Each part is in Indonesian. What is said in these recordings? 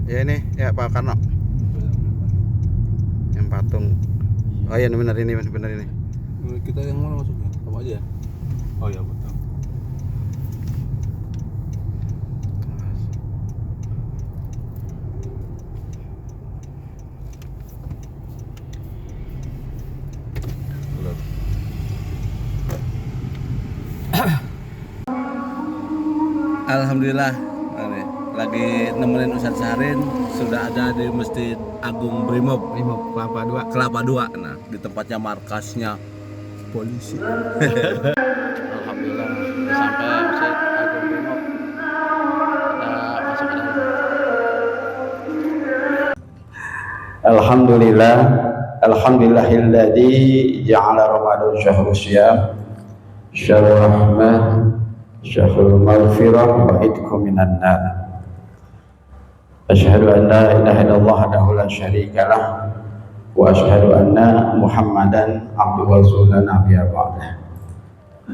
Ya ini ya Pak Karno yang patung. Oh iya benar ini benar ini. Kita yang mana masuknya? Apa aja? Oh iya betul. Alhamdulillah lagi nemenin Ustadz Saharin sudah ada di Masjid Agung Brimob Kelapa 2. Nah, di tempatnya markasnya polisi. Alhamdulillah udah sampai Masjid Agung Brimob. Kita masuk ke dalam. Alhamdulillah, alhamdulillahilladzi ja'ala Ramadan syahrul syiyam, syahrul rahmah, syahrul maghfirah wa idkum minan nar. Asyhadu an la ilaha illallah wahdahu la syarika lah wa asyhadu anna Muhammadan abduhu wa rasuluhu la nabiyya ba'dah.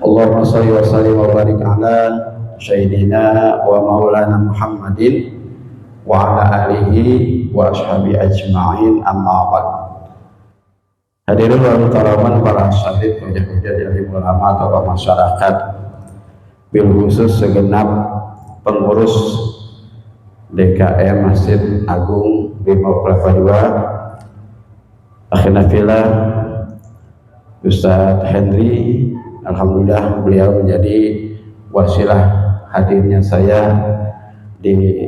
Allahumma shalli wa sallim wa barik ala sayyidina wa maulana Muhammadin wa ala alihi wa ashabi ajma'in, amma ba'd. Hadirin wa muhtaраman para asatidz, hujah-hujah dari ulama atau masyarakat, bil khusus segenap pengurus DKM Masjid Agung Brimob Kelapa 2, akhirnya fillah Ustadz Henry. Alhamdulillah beliau menjadi wasilah hadirnya saya di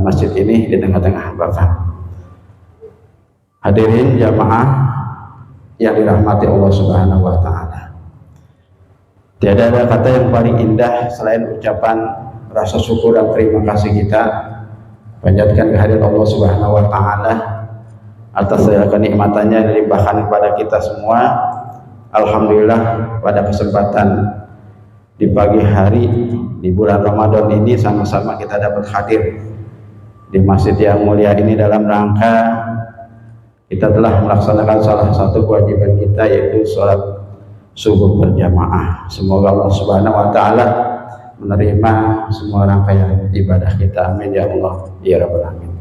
masjid ini di tengah-tengah Bapak. Hadirin jamaah yang dirahmati Allah Subhanahu wa taala. Tiada ada kata yang paling indah selain ucapan rasa syukur dan terima kasih kita panjatkan kehadirat Allah Subhanahu wa taala atas segala kenikmatannya yang dilimpahkan kepada kita semua. Alhamdulillah pada kesempatan di pagi hari di bulan Ramadan ini sama-sama kita dapat hadir di masjid yang mulia ini dalam rangka kita telah melaksanakan salah satu kewajiban kita, yaitu sholat subuh berjamaah. Semoga Allah Subhanahu wa taala menerima semua rangkaian ibadah kita. Amin ya Allah ya rabbal alamin.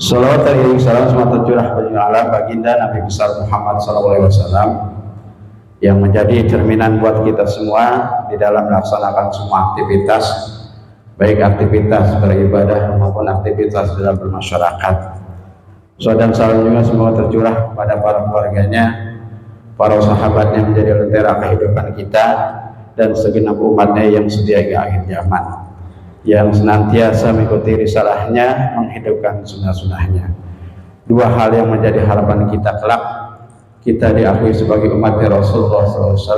Shalawat dan salam semata tercurah pada baginda Nabi besar Muhammad SAW yang menjadi cerminan buat kita semua di dalam melaksanakan semua aktivitas, baik aktivitas beribadah maupun aktivitas dalam bermasyarakat. Dan salam juga semoga tercurah pada para keluarganya, para sahabatnya menjadi lentera kehidupan kita, dan segenap umatnya yang setia hingga akhir zaman, yang senantiasa mengikuti risalahnya, menghidupkan sunnah-sunnahnya. Dua hal yang menjadi harapan kita kelak, kita diakui sebagai umat Rasulullah SAW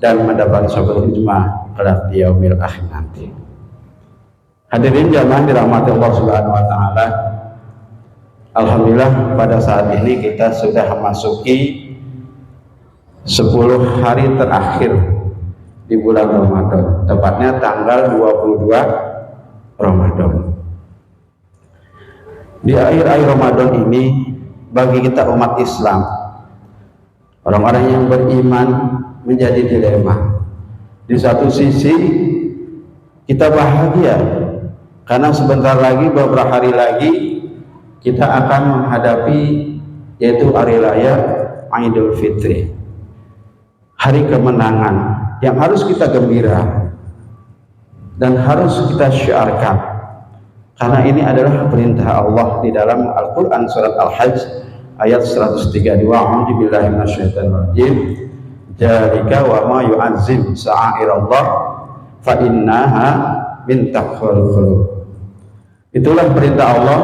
dan mendapat sahabat ijma kelak di yaumil akhir nanti. Hadirin jamaah dirahmati Allah Subhanahu wa taala. Alhamdulillah pada saat ini kita sudah memasuki 10 hari terakhir di bulan Ramadan, tepatnya tanggal 22 Ramadan. Di akhir-akhir Ramadan ini bagi kita umat Islam, orang-orang yang beriman, menjadi dilema. Di satu sisi kita bahagia karena sebentar lagi, beberapa hari lagi kita akan menghadapi yaitu hari raya Idul Fitri, hari kemenangan yang harus kita gembira dan harus kita syiarkan, karena ini adalah perintah Allah di dalam Al-Quran surat Al-Hajj ayat 132. A'udzubillahi minasyaitonirrajim. Dzalika wa ma yu'azzim sya'airallah fa innaha min taqwal qulub. Itulah perintah Allah,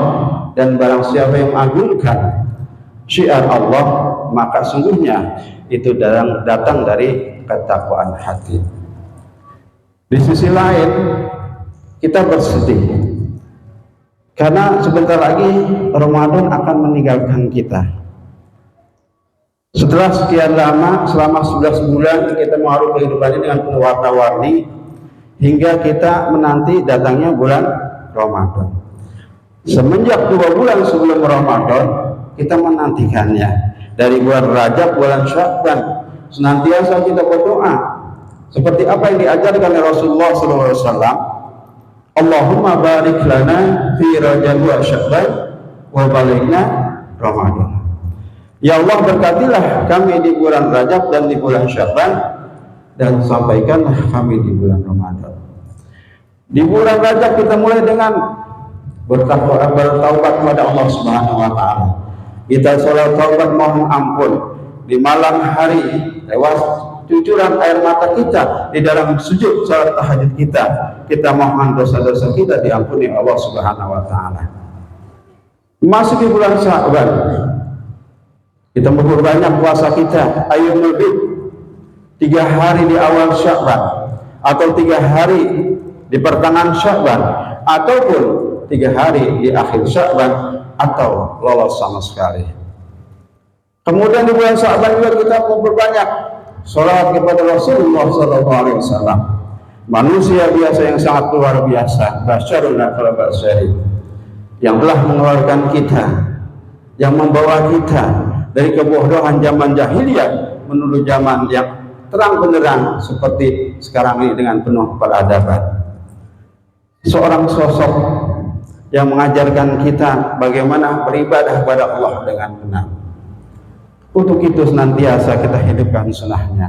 dan barang siapa yang mengagungkan syiar Allah, maka sungguhnya itu datang dari ketakwaan hati. Di sisi lain kita bersedih karena sebentar lagi Ramadan akan meninggalkan kita. Setelah sekian lama, selama 11 bulan kita mengarungi kehidupan ini dengan penuh warna-warni, hingga kita menanti datangnya bulan Ramadan. Semenjak 2 bulan sebelum Ramadan kita menantikannya. Dari bulan Rajab, bulan Sya'ban, senantiasa kita berdoa seperti apa yang diajarkan oleh Rasulullah SAW Allahumma barik lana fi Rajab wa Sya'ban wa balighna Ramadan. Ya Allah, berkatilah kami di bulan Rajab dan di bulan Sya'ban, dan sampaikanlah kami di bulan Ramadan. Di bulan Rajab kita mulai dengan bertaubat kepada Allah Subhanahu wa taala. Kita sholat taubat mohon ampun di malam hari lewat cucuran air mata kita, di dalam sujud salat tahajud kita mohon dosa-dosa kita diampuni Allah Subhanahu wa taala. Masuk di bulan Sya'ban, kita memperbanyak puasa kita. Ayo lebih 3 hari di awal Sya'ban, atau 3 hari di pertengahan Sya'ban, ataupun 3 hari di akhir Sya'ban, atau lolos sama sekali. Kemudian di bulan Sya'ban juga kita memperbanyak salawat kepada Rasulullah SAW, manusia biasa yang sangat luar biasa, basyarun akal basyari, yang telah mengeluarkan kita, yang membawa kita dari kebodohan zaman jahiliyah menuju zaman yang terang benderang seperti sekarang ini dengan penuh peradaban. Seorang sosok yang mengajarkan kita bagaimana beribadah kepada Allah dengan benar. Untuk itu senantiasa kita hidupkan sunnahnya.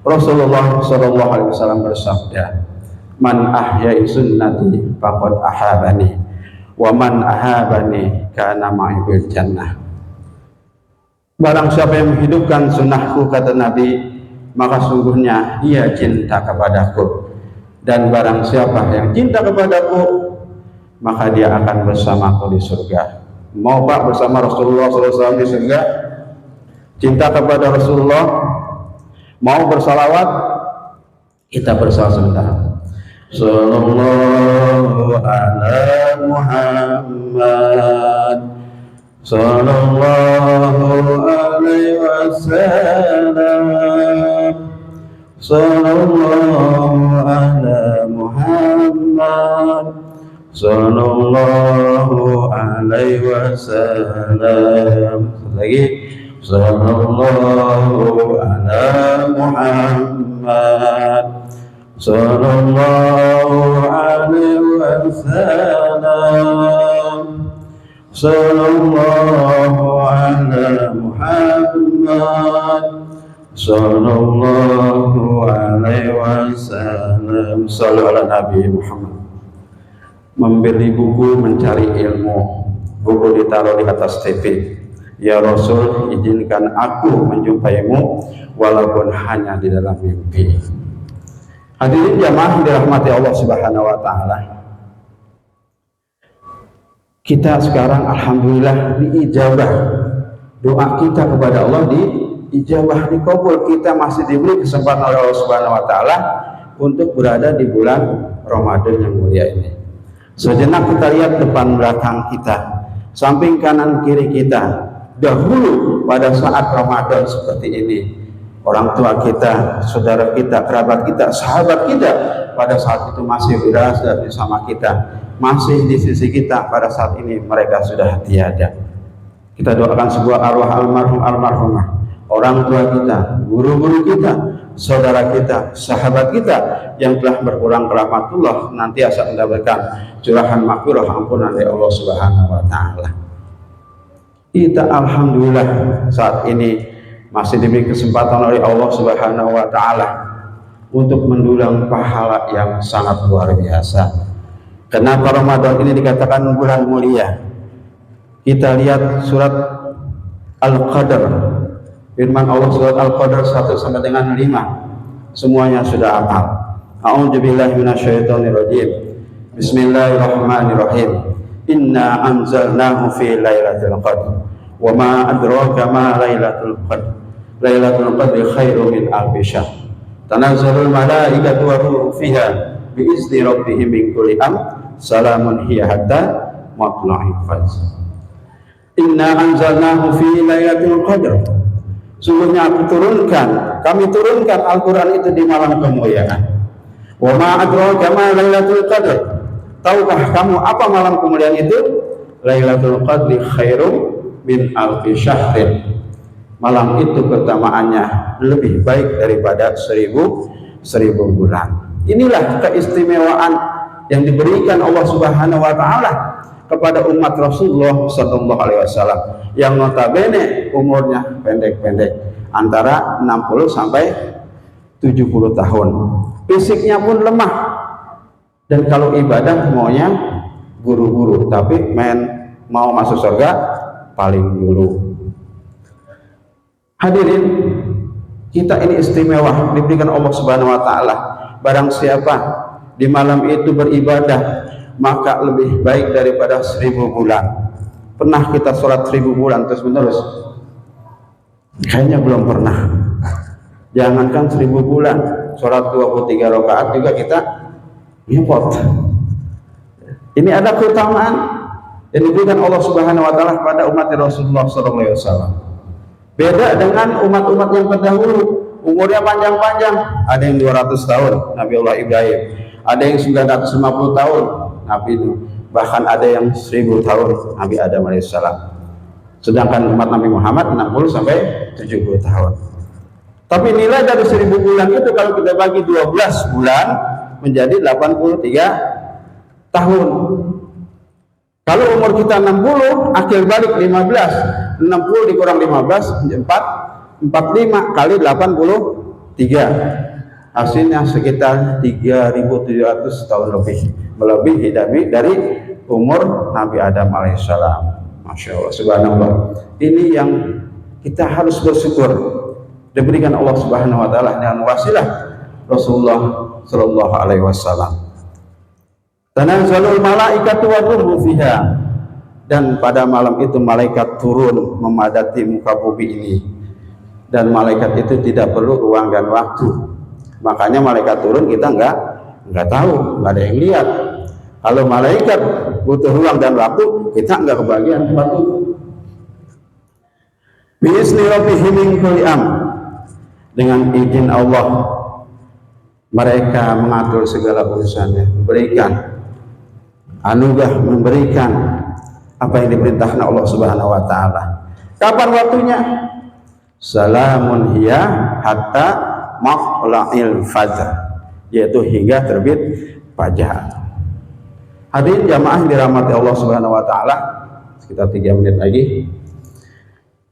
Rasulullah SAW bersabda, "Man ahya'i sunnati faqad ahabani, wa man ahabani kana ma'i bil jannah." Barang siapa yang menghidupkan sunnahku, kata Nabi, maka sungguhnya ia cinta kepadaku, dan barang siapa yang cinta kepadaku, maka dia akan bersamaku di surga. Mau Pak bersama Rasulullah SAW di surga? Cinta kepada Rasulullah, mau bersalawat? Kita bersalawat sebentar. Sallallahu ala Muhammad, sallallahu alaihi wasallam, sallallahu ala Muhammad, sallallahu alaihi wasallam. Lagi, sallallahu ala Muhammad, sallallahu alaihi wasallam, sallallahu ala Muhammad, sallallahu alaihi wasallam. Sallu ala Nabi Muhammad. Membeli buku mencari ilmu, buku ditaruh di atas TV. Ya Rasul, izinkan aku menjumpaimu walaupun hanya di dalam mimpi. Hadirin jamaah dirahmati Allah Subhanahu wa taala. Kita sekarang alhamdulillah diijabah. Doa kita kepada Allah diijabah, dikabul. Kita masih diberi kesempatan oleh Allah Subhanahu wa taala untuk berada di bulan Ramadan yang mulia ini. Sejenak kita lihat depan belakang kita, samping kanan kiri kita. Dahulu pada saat Ramadan seperti ini, orang tua kita, saudara kita, kerabat kita, sahabat kita pada saat itu masih berada bersama kita, masih di sisi kita. Pada saat ini mereka sudah tiada. Kita doakan sebuah arwah almarhum almarhumah, orang tua kita, guru-guru kita, saudara kita, sahabat kita yang telah berpulang ke rahmatullah, nantiasa mendapatkan curahan maghfirah ampunan dari Allah Subhanahu wa taala. Kita alhamdulillah saat ini masih diberi kesempatan oleh Allah Subhanahu wa taala untuk mendulang pahala yang sangat luar biasa. Kenapa Ramadan ini dikatakan bulan mulia? Kita lihat surat Al-Qadr. Firman Allah surat Al-Qadr 1 sampai dengan 5. Semuanya sudah hafal. A'udzubillahi minasyaitonirrajim. Bismillahirrahmanirrahim. Inna anzalnahu fi lailatul qadr wa ma adraka ma lailatul qadr. Lailatul qadri khairum min alfi syahr. Tanazzalul malaikatu wa ruhu fiha bi izni rabbihim min kulli amr. Salamun hiya hatta matla'il fajr. Inna anzalnahu fi lailatul qadr. Sungguhnya kami turunkan Al-Qur'an itu di malam kemuliaan. Wa ma adraka ma lailatul qadr. Tahukah kamu apa malam kemuliaan itu? Lailatul Qadri khairum min alfi syahrin. Malam itu keutamaannya lebih baik daripada seribu bulan. Inilah keistimewaan yang diberikan Allah Subhanahu wa taala kepada umat Rasulullah sallallahu alaihi wasallam yang notabene umurnya pendek-pendek antara 60 sampai 70 tahun. Fisiknya pun lemah. Dan kalau ibadah maunya buru-buru, tapi mau masuk surga paling dulu. Hadirin, kita ini istimewa diberikan Allah Subhanahu wa taala. Barang siapa di malam itu beribadah, maka lebih baik daripada 1000 bulan. Pernah kita sholat 1000 bulan terus menerus? Kayaknya belum pernah. Jangankan 1000 bulan, sholat 23 rakaat juga kita ngepot. Ini ada keutamaan yang diberikan Allah Subhanahu wa taala kepada umat Rasulullah sallallahu alaihi wasallam. Beda dengan umat-umat yang terdahulu, umurnya panjang-panjang. Ada yang 200 tahun, Nabi Allah Ibrahim. Ada yang 950 tahun, Nabi Nuh. Bahkan ada yang 1000 tahun, Nabi Adam alaihissalam. Sedangkan umat Nabi Muhammad 60 sampai 70 tahun. Tapi nilai dari 1000 bulan itu kalau kita bagi 12 bulan menjadi 83 tahun. Kalau umur kita 60, akhir balik 15. 60 dikurang 15, 45 kali 83. Hasilnya sekitar 3.700 tahun lebih. Melebihi dari umur Nabi Adam alaihissalam. Masya Allah, subhanallah. Ini yang kita harus bersyukur diberikan Allah Subhanahu wa taala dengan wasilah Rasulullah sallallahu alaihi wasallam. Tanazzalul malaikatu wa ruhu fiha, dan pada malam itu malaikat turun memadati muka bumi ini, dan malaikat itu tidak perlu ruang dan waktu. Makanya malaikat turun kita nggak tahu, nggak ada yang lihat. Kalau malaikat butuh ruang dan waktu, kita nggak kebagian tempat itu. Biizni rabbihim min kulli amr, dengan izin Allah mereka mengatur segala urusannya, memberikan anugerah, memberikan apa yang diperintahkan Allah Subhanahu wa taala. Kapan waktunya? Salamun hiya hatta matla'il fajr, yaitu hingga terbit fajar. Hadirin jamaah yang dirahmati Allah Subhanahu wa taala, sekitar 3 menit lagi.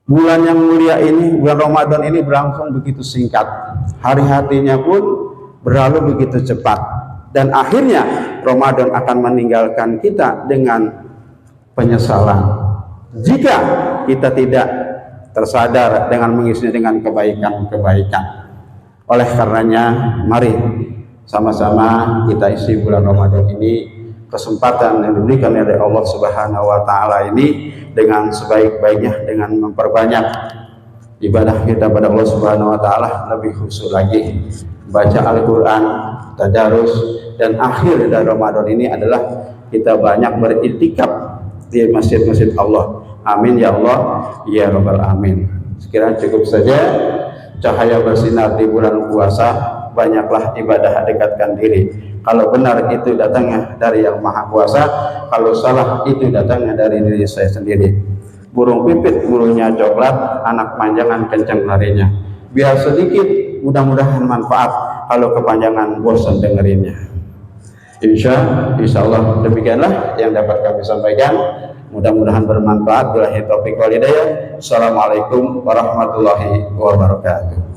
Bulan yang mulia ini, bulan Ramadan ini berlangsung begitu singkat. Hari-harinya pun berlalu begitu cepat. Dan akhirnya Ramadan akan meninggalkan kita dengan penyesalan jika kita tidak tersadar dengan mengisinya dengan kebaikan-kebaikan. Oleh karenanya, mari sama-sama kita isi bulan Ramadan ini, kesempatan yang diberikan oleh Allah Subhanahu wa taala ini, dengan sebaik-baiknya, dengan memperbanyak ibadah kita pada Allah Subhanahu wa taala, lebih khusyuk lagi baca Al-Qur'an, tadarus, dan akhir dari Ramadan ini adalah kita banyak beriktikaf di masjid-masjid Allah. Amin ya Allah ya rabbal amin. Sekiranya cukup saja cahaya bersinar di bulan puasa, banyaklah ibadah, dekatkan diri. Kalau benar itu datangnya dari yang maha kuasa, kalau salah itu datangnya dari diri saya sendiri. Burung pipit bulunya coklat, anak panjangan kencang larinya. Biar sedikit, mudah-mudahan manfaat, kalau kepanjangan bosan dengerinnya. Insya Allah demikianlah yang dapat kami sampaikan. Mudah-mudahan bermanfaat. Billahi taufiq wal hidayah. Assalamualaikum warahmatullahi wabarakatuh.